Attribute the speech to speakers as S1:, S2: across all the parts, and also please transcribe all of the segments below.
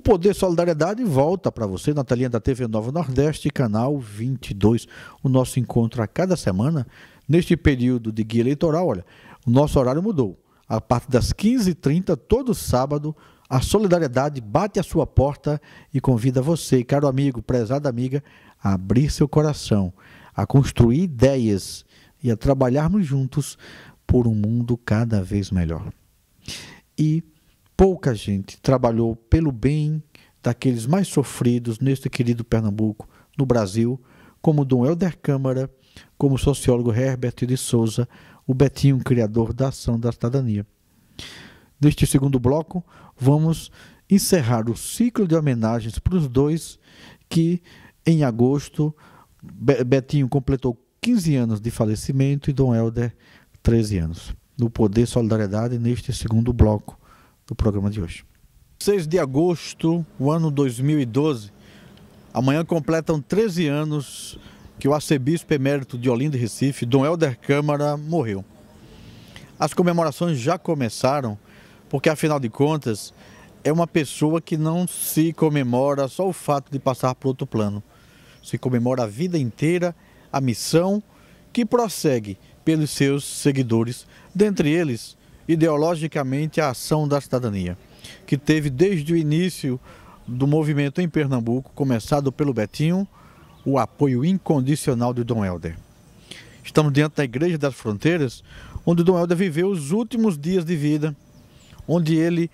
S1: O Poder Solidariedade volta para você na telinha da TV Nova Nordeste, canal 22. O nosso encontro a cada semana, neste período de guia eleitoral, olha, o nosso horário mudou. A partir das 15h30, todo sábado, a Solidariedade bate à sua porta e convida você, caro amigo, prezada amiga, a abrir seu coração, a construir ideias e a trabalharmos juntos por um mundo cada vez melhor. E pouca gente trabalhou pelo bem daqueles mais sofridos neste querido Pernambuco, no Brasil, como Dom Helder Câmara, como o sociólogo Herbert de Souza, o Betinho, criador da Ação da Cidadania. Neste segundo bloco, vamos encerrar o ciclo de homenagens para os dois que, em agosto, Betinho completou 15 anos de falecimento e Dom Helder 13 anos. No Poder Solidariedade, neste segundo bloco do programa de hoje. 6 de agosto, o ano 2012, amanhã completam 13 anos que o arcebispo emérito de Olinda e Recife, Dom Helder Câmara, morreu. As comemorações já começaram, porque afinal de contas, é uma pessoa que não se comemora só o fato de passar para outro plano. Se comemora a vida inteira, a missão que prossegue pelos seus seguidores, dentre eles, ideologicamente, a Ação da Cidadania, que teve desde o início do movimento em Pernambuco, começado pelo Betinho, o apoio incondicional de Dom Helder. Estamos diante da Igreja das Fronteiras, onde Dom Helder viveu os últimos dias de vida, onde ele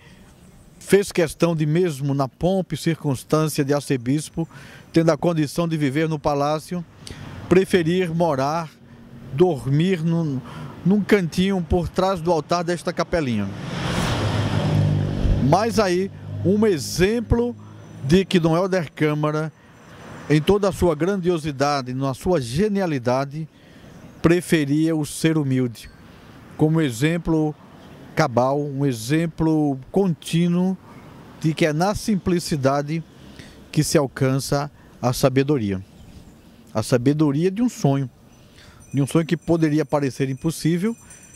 S1: fez questão de, mesmo na pompa e circunstância de arcebispo, tendo a condição de viver no palácio, preferir morar, dormir num cantinho por trás do altar desta capelinha. Mas aí, um exemplo de que Dom Helder Câmara, em toda a sua grandiosidade, na sua genialidade, preferia o ser humilde, como exemplo cabal, um exemplo contínuo de que é na simplicidade que se alcança a sabedoria. A sabedoria de um sonho que poderia parecer impossível,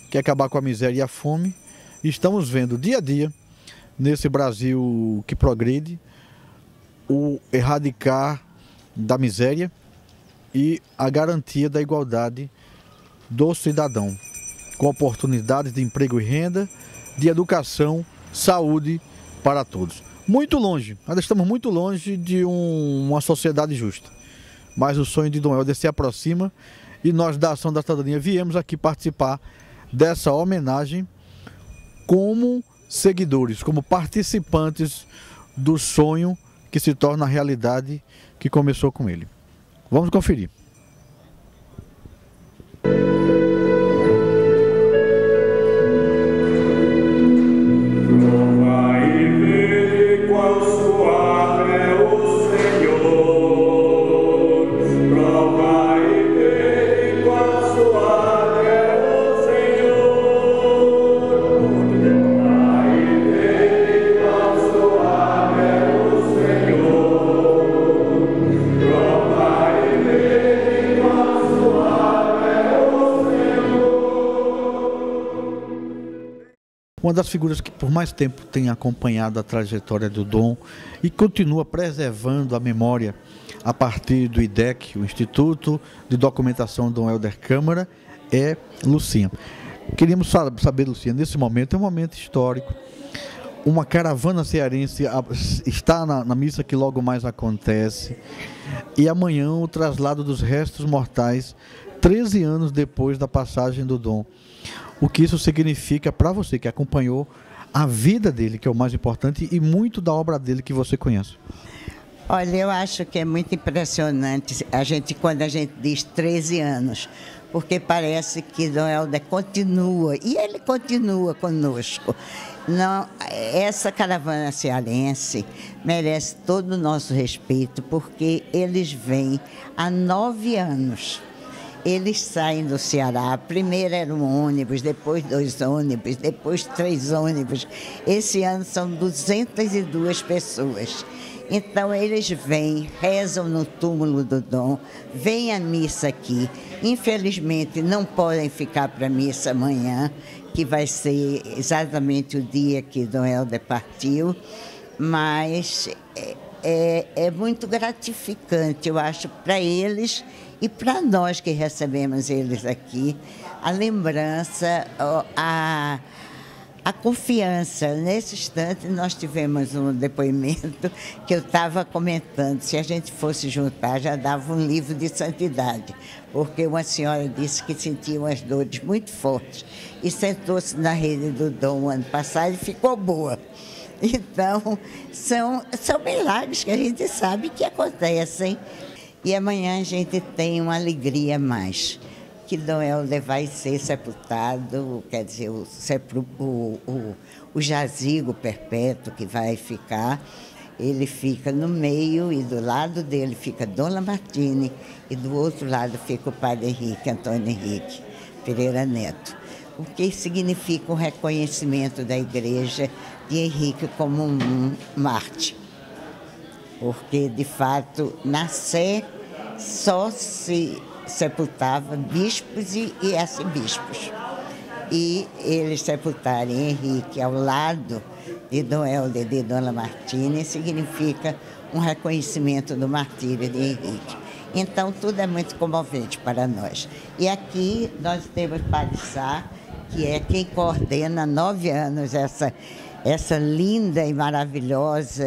S1: que é acabar com a miséria e a fome. E estamos vendo dia a dia, nesse Brasil que progride, o erradicar da miséria e a garantia da igualdade do cidadão, com oportunidades de emprego e renda, de educação, saúde para todos. Muito longe, nós estamos muito longe de uma sociedade justa, mas o sonho de Dom Helder se aproxima e nós da Ação da Cidadania viemos aqui participar dessa homenagem como seguidores, como participantes do sonho que se torna a realidade que começou com ele. Vamos conferir. Uma das figuras que por mais tempo tem acompanhado a trajetória do Dom e continua preservando a memória a partir do IDEC, o Instituto de Documentação Dom Helder Câmara, é Lucinha. Queríamos saber, Lucinha, nesse momento, é um momento histórico, uma caravana cearense está na missa que logo mais acontece, e amanhã o traslado dos restos mortais, 13 anos depois da passagem do Dom. O que isso significa para você que acompanhou a vida dele, que é o mais importante, e muito da obra dele que você conhece?
S2: Olha, eu acho que é muito impressionante quando a gente diz 13 anos, porque parece que Dom Helder continua, e ele continua conosco. Não, essa caravana cearense merece todo o nosso respeito, porque eles vêm há 9 anos. Eles saem do Ceará, primeiro era um ônibus, depois 2 ônibus, depois 3 ônibus. Esse ano são 202 pessoas. Então eles vêm, rezam no túmulo do Dom, vêm à missa aqui. Infelizmente não podem ficar para a missa amanhã, que vai ser exatamente o dia que Dom Helder partiu. mas é muito gratificante, eu acho, para eles e para nós que recebemos eles aqui, a lembrança, a confiança. Nesse instante, nós tivemos um depoimento que eu estava comentando, se a gente fosse juntar, já dava um livro de santidade, porque uma senhora disse que sentia umas dores muito fortes e sentou-se na rede do Dom ano passado e ficou boa. Então, são milagres que a gente sabe que acontecem. E amanhã a gente tem uma alegria a mais, que Dom Helder vai ser sepultado, quer dizer, o jazigo perpétuo que vai ficar, ele fica no meio e do lado dele fica Dona Martini e do outro lado fica o padre Henrique, Antônio Henrique Pereira Neto, o que significa um reconhecimento da igreja de Henrique como um mártir. Porque, de fato, na Sé só se sepultava bispos e arcebispos. E eles sepultarem Henrique ao lado de Dom Helder e de Dona Martini significa um reconhecimento do martírio de Henrique. Então, tudo é muito comovente para nós. E aqui nós temos Padre Sá, que é quem coordena há 9 anos essa linda e maravilhosa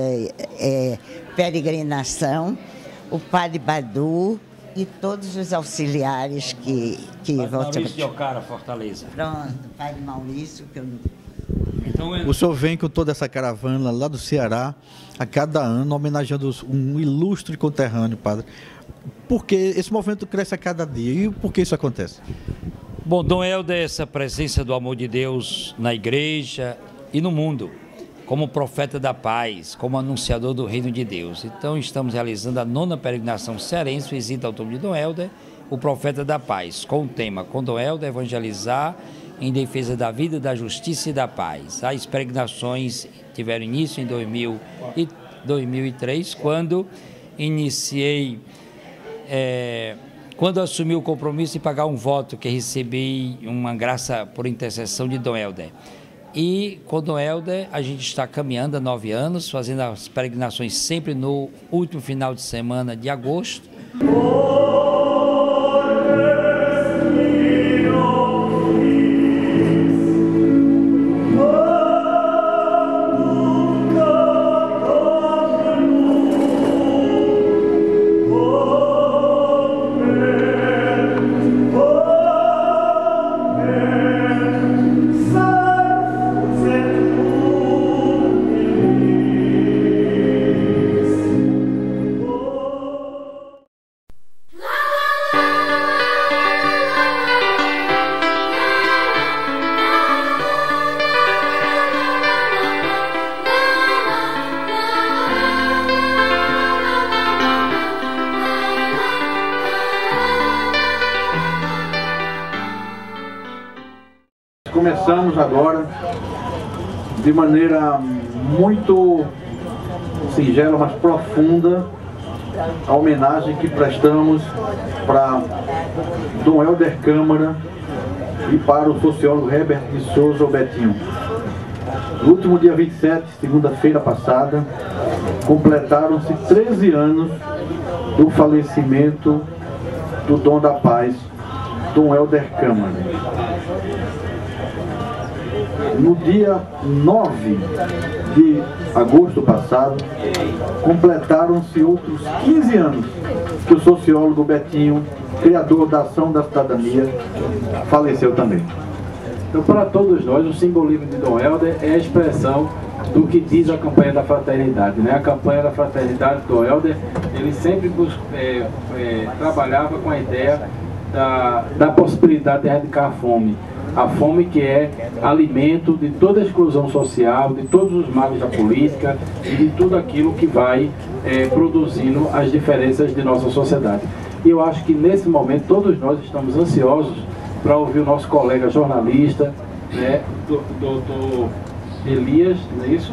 S2: peregrinação, o Padre Badu e todos os auxiliares que vão...
S3: Maurício de Ocara, Fortaleza.
S2: Pronto, Padre Maurício, que eu não...
S1: Então, o senhor vem com toda essa caravana lá do Ceará, a cada ano, homenageando um ilustre conterrâneo, padre. Por que esse movimento cresce a cada dia e por que isso acontece?
S3: Bom, Dom Helder é essa presença do amor de Deus na igreja e no mundo, como profeta da paz, como anunciador do reino de Deus. Então, estamos realizando a 9ª peregrinação cearense, visita ao túmulo de Dom Helder, o profeta da paz, com o tema Com Dom Helder, evangelizar em defesa da vida, da justiça e da paz. As peregrinações tiveram início em 2003, quando iniciei, quando assumi o compromisso de pagar um voto que recebi uma graça por intercessão de Dom Helder. E com Dom Helder a gente está caminhando há 9 anos, fazendo as peregrinações sempre no último final de semana de agosto.
S1: Começamos agora de maneira muito singela, mas profunda, a homenagem que prestamos para Dom Helder Câmara e para o sociólogo Herbert de Souza, o Betinho. No último dia 27, segunda-feira passada, completaram-se 13 anos do falecimento do Dom da Paz, Dom Helder Câmara. No dia 9 de agosto passado, completaram-se outros 15 anos que o sociólogo Betinho, criador da Ação da Cidadania, faleceu também.
S4: Então, para todos nós, o simbolismo de Dom Helder é a expressão do que diz a campanha da fraternidade, né? A campanha da fraternidade do Dom Helder, ele sempre trabalhava com a ideia da possibilidade de erradicar a fome. A fome que é alimento de toda a exclusão social, de todos os males da política e de tudo aquilo que vai produzindo as diferenças de nossa sociedade. E eu acho que nesse momento todos nós estamos ansiosos para ouvir o nosso colega jornalista, né, doutor Elias, não é isso?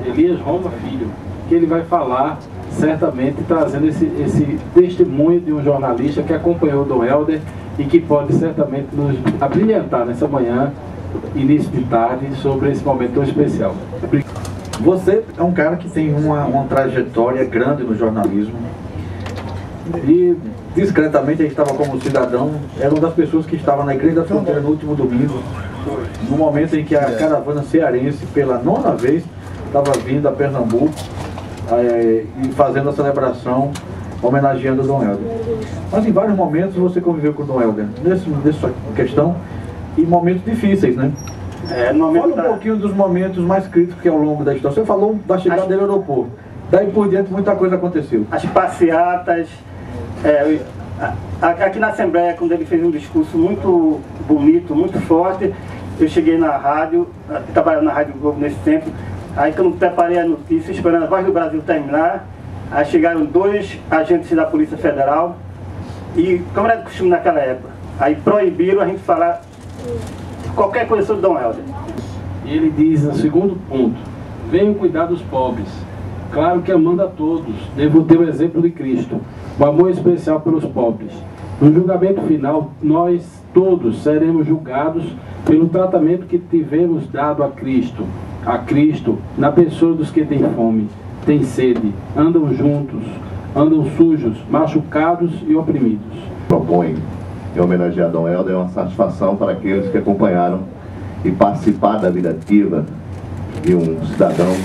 S4: Elias Roma Filho, que ele vai falar certamente trazendo esse testemunho de um jornalista que acompanhou o Dom Helder e que pode certamente nos abrilhantar nessa manhã, início de tarde, sobre esse momento tão especial.
S1: Você é um cara que tem uma trajetória grande no jornalismo e discretamente a gente estava como cidadão, era uma das pessoas que estava na Igreja da Fronteira no último domingo, no momento em que a caravana cearense, pela 9ª vez, estava vindo a Pernambuco e fazendo a celebração, homenageando o Dom Helder. Mas em vários momentos você conviveu com o Dom Helder, nessa questão, e momentos difíceis, né? Fala um pouquinho dos momentos mais críticos que ao longo da história. Você falou da chegada dele ao aeroporto. Daí por diante muita coisa aconteceu.
S5: As passeatas, aqui na Assembleia, quando ele fez um discurso muito bonito, muito forte, eu cheguei na rádio, trabalhando na Rádio Globo nesse tempo, aí quando preparei a notícia, esperando a Voz do Brasil terminar, aí chegaram 2 agentes da Polícia Federal, e como era de costume naquela época, aí proibiram a gente falar qualquer coisa sobre Dom Helder.
S4: Ele diz no segundo ponto: venham cuidar dos pobres. Claro que amando a todos, devo ter o exemplo de Cristo, o amor especial pelos pobres. No julgamento final, nós todos seremos julgados pelo tratamento que tivemos dado a Cristo, na pessoa dos que têm fome, têm sede, andam juntos, andam sujos, machucados e oprimidos.
S6: Propõe em homenagear Dom Helder é uma satisfação para aqueles que acompanharam e participaram da vida ativa de um cidadão.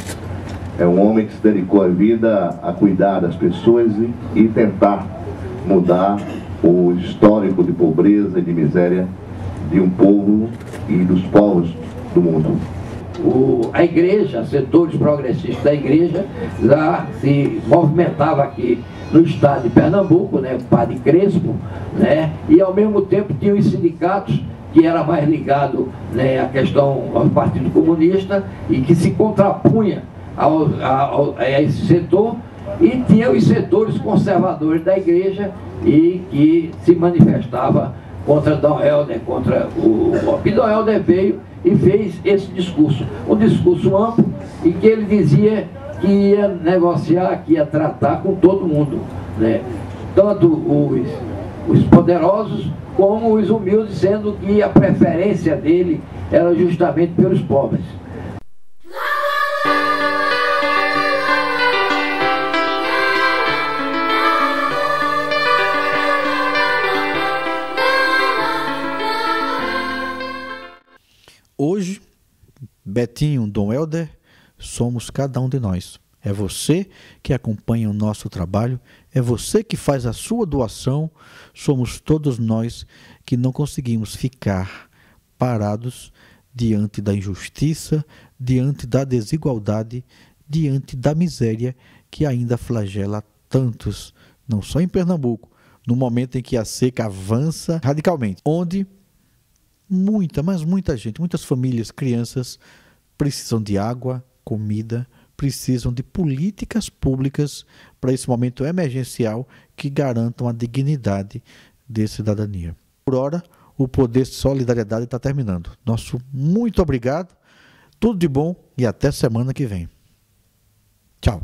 S6: É um homem que se dedicou a vida a cuidar das pessoas e tentar mudar o histórico de pobreza e de miséria de um povo e dos povos do mundo.
S7: A igreja, setores progressistas da igreja, já se movimentava aqui no estado de Pernambuco, né, o Padre Crespo, né, e ao mesmo tempo tinha os sindicatos que era mais ligado, né, à questão ao Partido Comunista e que se contrapunha a esse setor, e tinha os setores conservadores da igreja e que se manifestava contra Dom Helder, contra o golpe. Dom Helder veio e fez esse discurso, um discurso amplo, e que ele dizia que ia negociar, que ia tratar com todo mundo, né? Tanto os poderosos como os humildes, sendo que a preferência dele era justamente pelos pobres.
S1: Hoje, Betinho, Dom Helder, somos cada um de nós. É você que acompanha o nosso trabalho, é você que faz a sua doação, somos todos nós que não conseguimos ficar parados diante da injustiça, diante da desigualdade, diante da miséria que ainda flagela tantos, não só em Pernambuco, no momento em que a seca avança radicalmente, onde muita gente, muitas famílias, crianças precisam de água, comida, precisam de políticas públicas para esse momento emergencial que garantam a dignidade de cidadania. Por hora, o Poder de Solidariedade está terminando. Nosso muito obrigado, tudo de bom e até semana que vem. Tchau.